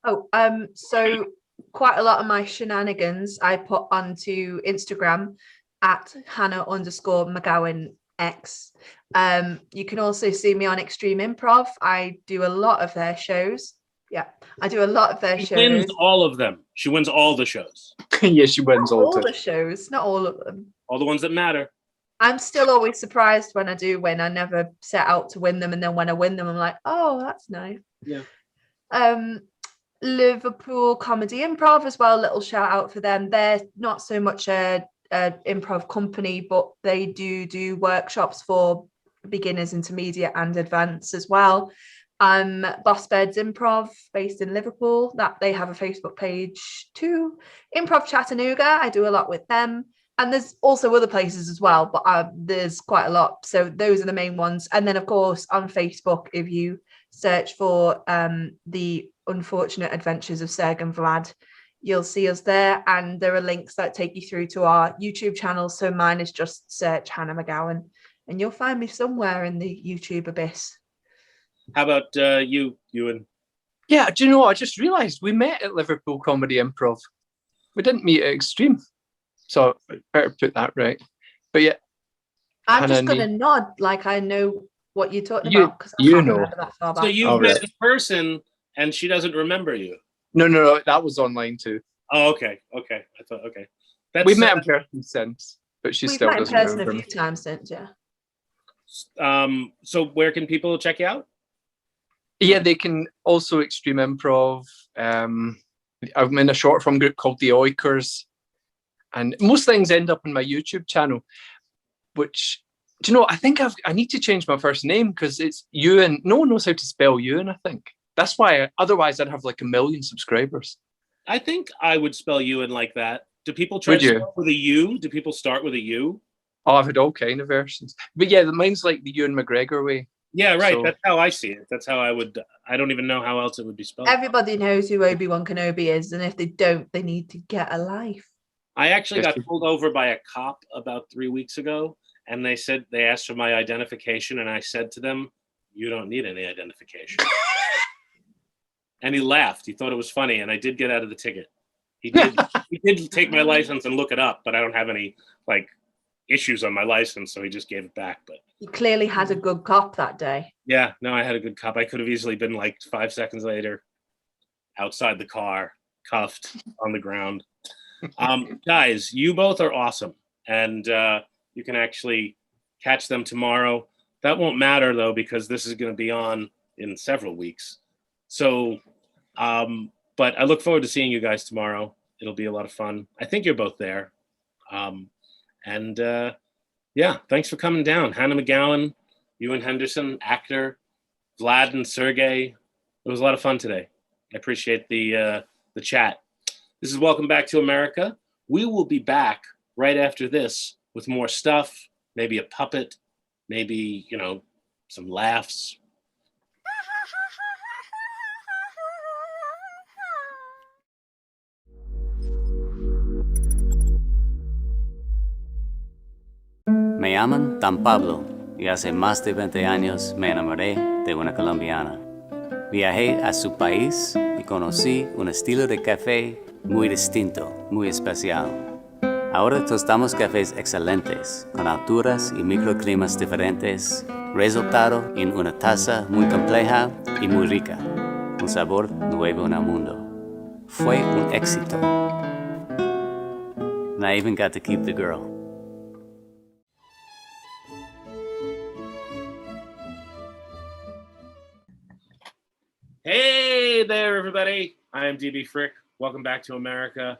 Oh, so quite a lot of my shenanigans I put onto Instagram at Hannah_McGowan X. You can also see me on Extreme Improv. I do a lot of their shows. Yeah, I do a lot of their She shows. wins all of them. She wins all the shows. Yes, she wins Not all all the shows, not all of them. All the ones that matter. I'm still always surprised when I do win. I never set out to win them, and then when I win them, I'm like, oh, that's nice. Yeah. Liverpool Comedy Improv as well. Little shout out for them. They're not so much a improv company, but they do workshops for beginners, intermediate, and advanced as well. Boss Beds Improv, based in Liverpool, that they have a Facebook page too. Improv Chattanooga, I do a lot with them. And there's also other places as well, but there's quite a lot. So those are the main ones. And then, of course, on Facebook, if you search for the Unfortunate Adventures of Serg and Vlad, you'll see us there. And there are links that take you through to our YouTube channel. So mine is just search Hannah McGowan, and you'll find me somewhere in the YouTube abyss. How about you, Ewan? Yeah, do you know what? I just realised we met at Liverpool Comedy Improv. We didn't meet at Extreme. So I better put that right. But yeah. I'm just going to nod like I know what you're talking about. Because you know. So you've met this person and she doesn't remember you? No, that was online too. Oh, okay. I thought, okay. We've met in person since, but she still doesn't remember. We've met in person a few times since, yeah. So where can people check you out? Yeah, they can also Extreme Improv. I'm in a short form group called The Oikers. And most things end up in my YouTube channel, which, do you know, I think I need to change my first name because it's Ewan. No one knows how to spell Ewan, I think. That's why, otherwise I'd have like 1 million subscribers. I think I would spell Ewan like that. Do people try to spell with a U? Do people start with a U? Oh, I've had all kind of versions. But yeah, mine's like the Ewan McGregor way. Yeah, right. So, that's how I see it. That's how I don't even know how else it would be spelled. Everybody knows who Obi-Wan Kenobi is. And if they don't, they need to get a life. I actually got pulled over by a cop about 3 weeks ago, and they asked for my identification, and I said to them, "You don't need any identification." And he laughed. He thought it was funny, and I did get out of the ticket. He did take my license and look it up, but I don't have any like issues on my license, so he just gave it back. But you clearly had a good cop that day. Yeah, no, I had a good cop. I could have easily been like 5 seconds later outside the car, cuffed on the ground. Guys, you both are awesome, and you can actually catch them tomorrow. That won't matter though, because this is going to be on in several weeks. So, but I look forward to seeing you guys tomorrow. It'll be a lot of fun. I think you're both there. Yeah, thanks for coming down. Hannah McGowan, Ewan Henderson, actor, Vlad and Sergey. It was a lot of fun today. I appreciate the chat. This is Welcome Back to America. We will be back right after this with more stuff, maybe a puppet, maybe, some laughs. Me llaman Dan Pablo y hace más de 20 años me enamoré de una colombiana. Viajé a su país y conocí un estilo de café muy distinto, muy especial. Ahora tostamos cafés excelentes, con alturas y microclimas diferentes, resultado en una taza muy compleja y muy rica. Un sabor nuevo en el mundo. Fue un éxito. And I even got to keep the girl. Hey there, everybody. I am DB Frick. Welcome back to America.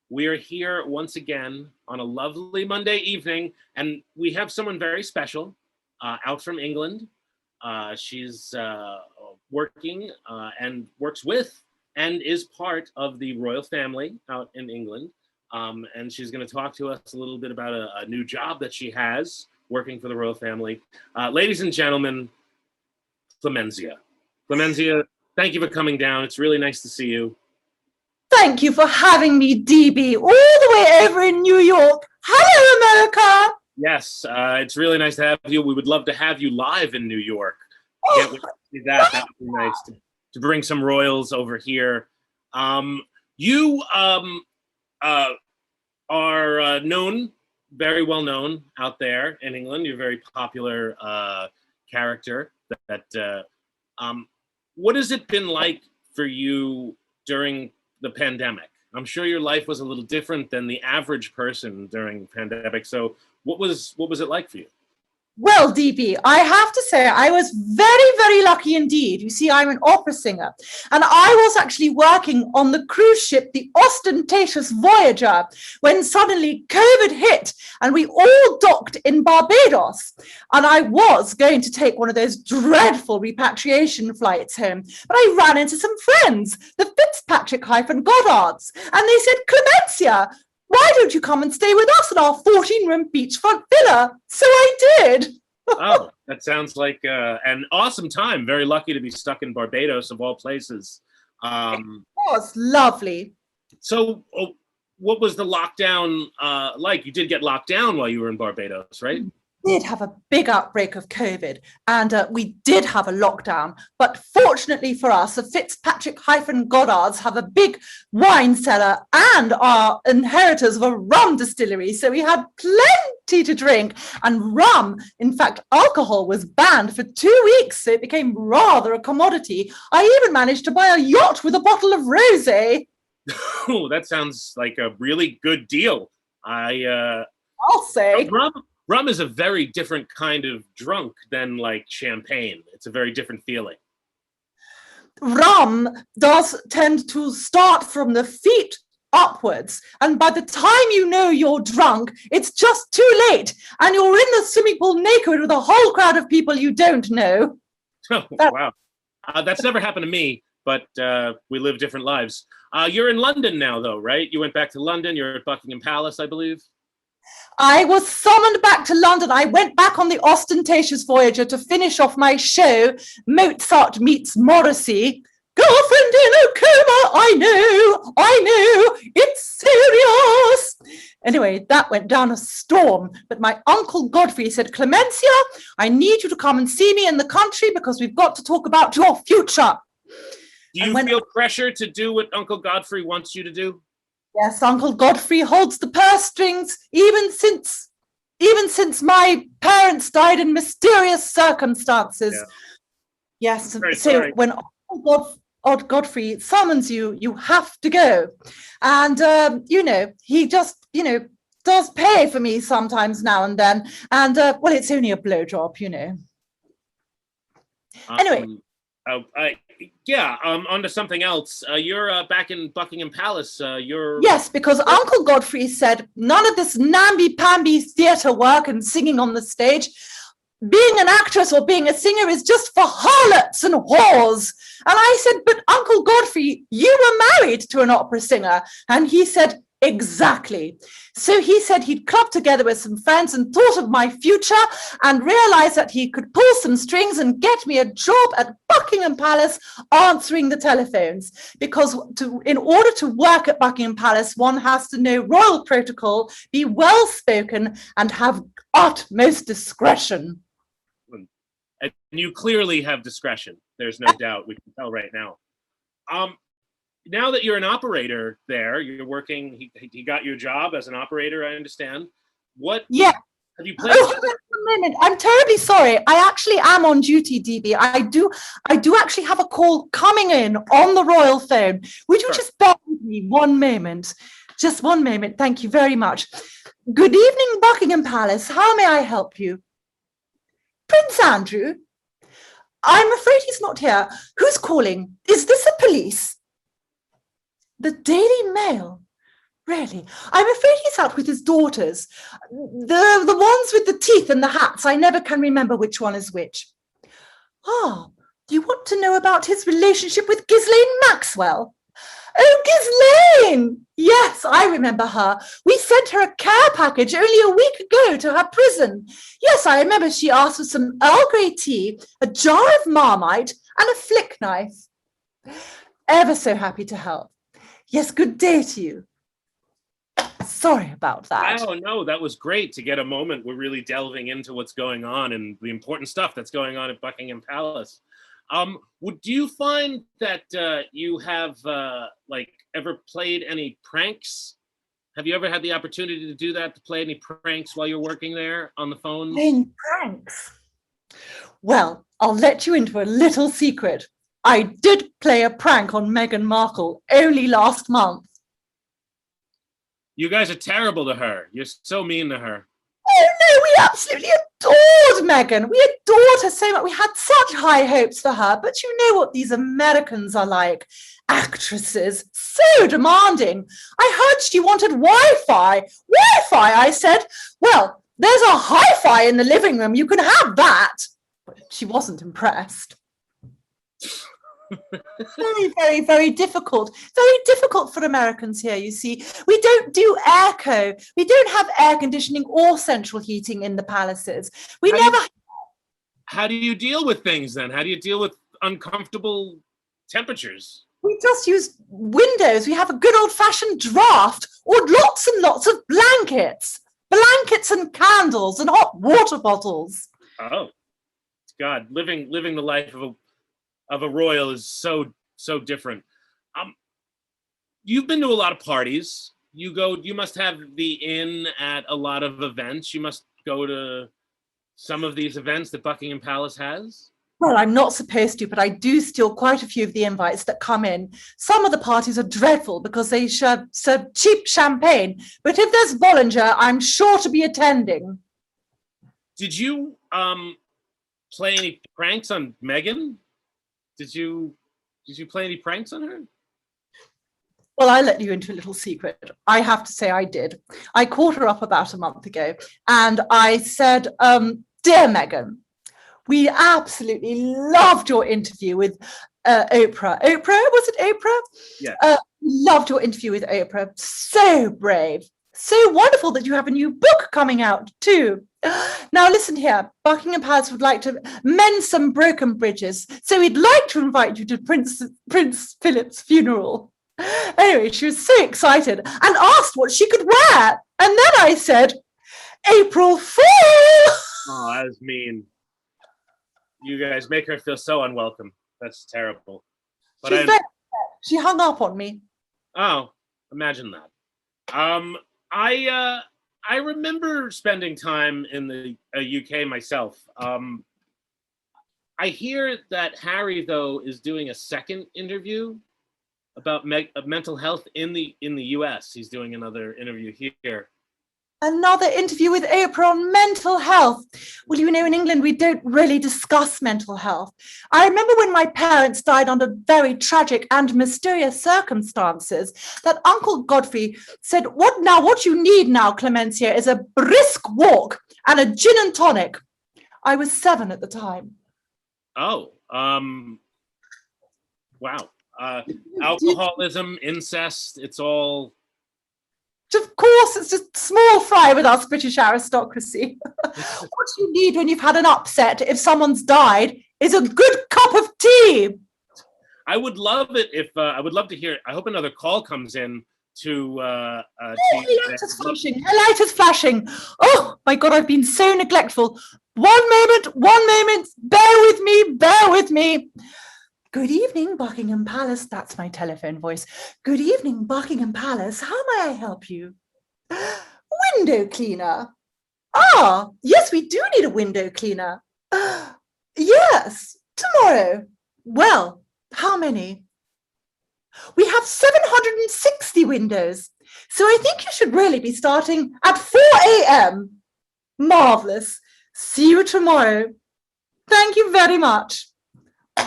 We are here once again on a lovely Monday evening, and we have someone very special out from England. She's working and works with and is part of the royal family out in England. And she's going to talk to us a little bit about a new job that she has working for the royal family. Ladies and gentlemen, Clemencia. Clemencia, thank you for coming down. It's really nice to see you. Thank you for having me, DB, all the way over in New York. Hello, America. Yes, it's really nice to have you. We would love to have you live in New York. Can't wait to see that. That would be nice to bring some royals over here. You are known, very well known out there in England. You're a very popular character. What has it been like for you during the pandemic? I'm sure your life was a little different than the average person during the pandemic. So what was it like for you? Well, DB, I have to say I was very, very lucky indeed. You see, I'm an opera singer, and I was actually working on the cruise ship, the Ostentatious Voyager, when suddenly COVID hit and we all docked in Barbados. And I was going to take one of those dreadful repatriation flights home, but I ran into some friends, the Fitzpatrick-Goddards, and they said, Clemencia, why don't you come and stay with us in our 14-room beachfront villa? So I did. Oh, that sounds like an awesome time. Very lucky to be stuck in Barbados, of all places. It was lovely. So what was the lockdown like? You did get locked down while you were in Barbados, right? We did have a big outbreak of COVID, and we did have a lockdown. But fortunately for us, the Fitzpatrick-Goddards have a big wine cellar and are inheritors of a rum distillery. So we had plenty to drink, and rum, in fact, alcohol was banned for 2 weeks. So it became rather a commodity. I even managed to buy a yacht with a bottle of rosé. Oh, that sounds like a really good deal. I'll say. Rum is a very different kind of drunk than like champagne. It's a very different feeling. Rum does tend to start from the feet upwards, and by the time you know you're drunk, it's just too late, and you're in the swimming pool naked with a whole crowd of people you don't know. Oh, wow. That's never happened to me, but we live different lives. You're in London now, though, right? You went back to London. You're at Buckingham Palace, I believe. I was summoned back to London. I went back on the Ostentatious Voyager to finish off my show, Mozart Meets Morrissey. Girlfriend in a coma, I know, it's serious. Anyway, that went down a storm, but my Uncle Godfrey said, Clemencia, I need you to come and see me in the country because we've got to talk about your future. Do you feel pressure to do what Uncle Godfrey wants you to do? Yes, Uncle Godfrey holds the purse strings even since my parents died in mysterious circumstances. Yeah. Yes, so sorry. When Uncle Godfrey summons you, you have to go. And, he just, does pay for me sometimes now and then. And, well, it's only a blowjob, Anyway. On to something else. You're back in Buckingham Palace. Yes, because Uncle Godfrey said none of this namby-pamby theatre work and singing on the stage. Being an actress or being a singer is just for harlots and whores. And I said, but Uncle Godfrey, you were married to an opera singer. And he said, Exactly. So he said he'd clubbed together with some friends and thought of my future and realized that he could pull some strings and get me a job at Buckingham Palace answering the telephones. Because in order to work at Buckingham Palace, one has to know royal protocol, be well-spoken, and have utmost discretion. And you clearly have discretion. There's no doubt. We can tell right now. Now that you're an operator there, you're working, he got your job as an operator, I understand. What Yeah. have you played? Oh, wait a minute. I'm terribly sorry. I actually am on duty, DB. I do actually have a call coming in on the royal phone. Would you just bear with me one moment? Just one moment. Thank you very much. Good evening, Buckingham Palace. How may I help you? Prince Andrew? I'm afraid he's not here. Who's calling? Is this the police? The Daily Mail? Really? I'm afraid he's out with his daughters. The ones with the teeth and the hats. I never can remember which one is which. Ah, you want to know about his relationship with Ghislaine Maxwell? Oh, Ghislaine! Yes, I remember her. We sent her a care package only a week ago to her prison. Yes, I remember she asked for some Earl Grey tea, a jar of Marmite, and a flick knife. Ever so happy to help. Yes, good day to you. Sorry about that. Oh, no, that was great to get a moment. We're really delving into what's going on and the important stuff that's going on at Buckingham Palace. Do you find that you have ever played any pranks? Have you ever had the opportunity to do that, to play any pranks while you're working there on the phone? Playing pranks? Well, I'll let you into a little secret. I did play a prank on Meghan Markle only last month. You guys are terrible to her. You're so mean to her. Oh no, we absolutely adored Meghan. We adored her so much. We had such high hopes for her. But you know what these Americans are like. Actresses, so demanding. I heard she wanted Wi-Fi. Wi-Fi, I said. Well, there's a hi-fi in the living room. You can have that. But she wasn't impressed. Very, very, very difficult. Very difficult for Americans here, you see. We don't do airco. We don't have air conditioning or central heating in the palaces. How do you deal with things then? How do you deal with uncomfortable temperatures? We just use windows. We have a good old-fashioned draft or lots and lots of blankets. Blankets and candles and hot water bottles. Oh, God, living the life of a royal is so different. You've been to a lot of parties. You must have the in at a lot of events. You must go to some of these events that Buckingham Palace has. Well, I'm not supposed to, but I do steal quite a few of the invites that come in. Some of the parties are dreadful because they serve cheap champagne. But if there's Bollinger, I'm sure to be attending. Did you play any pranks on Meghan? Did you play any pranks on her? Well, I let you into a little secret. I have to say I did. I called her up about a month ago and I said, dear Meghan, we absolutely loved your interview with Oprah. Oprah, was it Oprah? Yeah. Loved your interview with Oprah. So brave. So wonderful that you have a new book coming out too. Now listen here, Buckingham Palace would like to mend some broken bridges, so we'd like to invite you to Prince Philip's funeral. Anyway, she was so excited and asked what she could wear. And then I said, April Fool! Oh, that was mean. You guys make her feel so unwelcome. That's terrible. But She's very upset. She hung up on me. Oh, imagine that. I remember spending time in the UK myself. I hear that Harry, though, is doing a second interview about mental health in the US. He's doing another interview here. Another interview with Oprah on mental health. Well, you know, in England, we don't really discuss mental health. I remember when my parents died under very tragic and mysterious circumstances, that Uncle Godfrey said, what you need now, Clemencia, is a brisk walk and a gin and tonic. I was 7 at the time. Oh, wow. Alcoholism, incest, it's all Of course, it's just small fry with us British aristocracy. What you need when you've had an upset, if someone's died, is a good cup of tea. I would love it if I would love to hear it. I hope another call comes in to. Oh, a light is flashing. A light is flashing. Oh my God, I've been so neglectful. One moment. Bear with me. Bear with me. Good evening, Buckingham Palace. That's my telephone voice. Good evening, Buckingham Palace. How may I help you? Window cleaner. Ah, yes, we do need a window cleaner. Yes, tomorrow. Well, how many? We have 760 windows. So I think you should really be starting at 4 a.m. Marvelous. See you tomorrow. Thank you very much.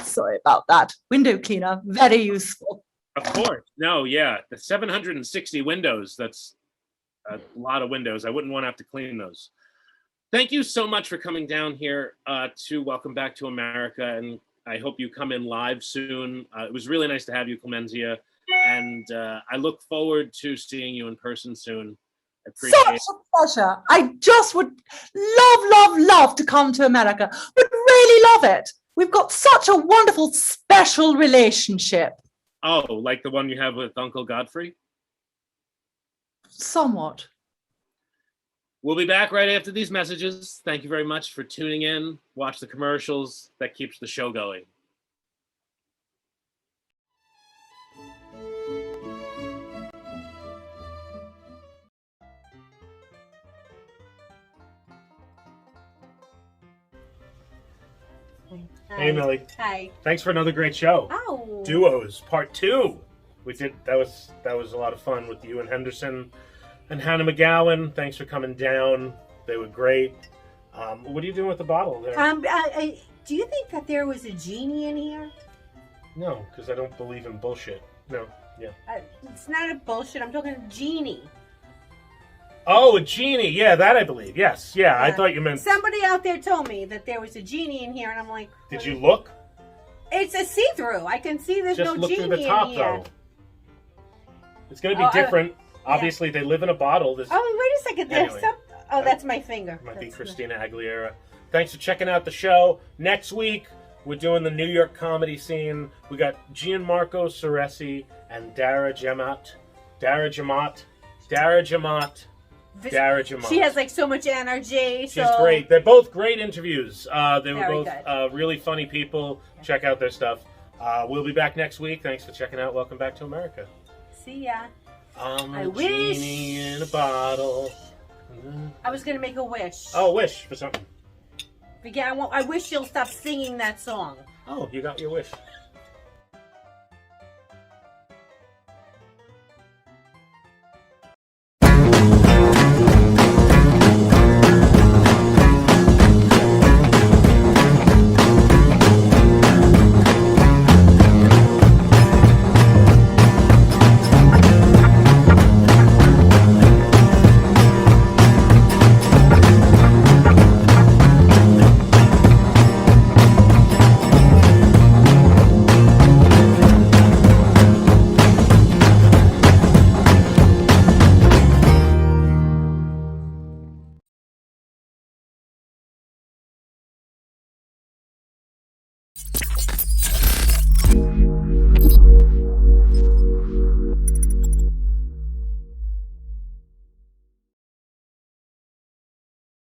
Sorry about that. Window cleaner, very useful. Of course. No, yeah. The 760 windows, that's a lot of windows. I wouldn't want to have to clean those. Thank you so much for coming down here to Welcome Back to America. And I hope you come in live soon. It was really nice to have you, Clemenzia. And I look forward to seeing you in person soon. I appreciate it. Such a pleasure. I just would love to come to America. Would really love it. We've got such a wonderful, special relationship. Oh, like the one you have with Uncle Godfrey? Somewhat. We'll be back right after these messages. Thank you very much for tuning in. Watch the commercials. That keeps the show going. Hey, Millie. Hi. Thanks for another great show. Oh. Duos, part 2. We did that was a lot of fun with you and Henderson and Hannah McGowan. Thanks for coming down. They were great. What are you doing with the bottle there? Do you think that there was a genie in here? No, because I don't believe in bullshit. No, yeah. It's not a bullshit. I'm talking a genie. Oh, a genie. Yeah, that I believe. Yes. Yeah, I thought you meant. Somebody out there told me that there was a genie in here, and I'm like, Did you look? It's a see-through. I can see there's Just no look genie through the top, in here. though. It's going to be different. Obviously, they live in a bottle. There's, Oh, wait a second. There's Anyway. that's my finger. might be That's Christina Aguilera. Thanks for checking out the show. Next week, we're doing the New York comedy scene. We got Gianmarco Ceresi and Dara Jamat. She has like so much energy. She's great. They're both great interviews. They were Very both really funny people. Check out their stuff. We'll be back next week. Thanks for checking out Welcome Back to America. See ya. I'm I a wish- genie in a bottle. I was gonna make a wish. Oh, wish for something. I wish you'll stop singing that song. Oh, you got your wish.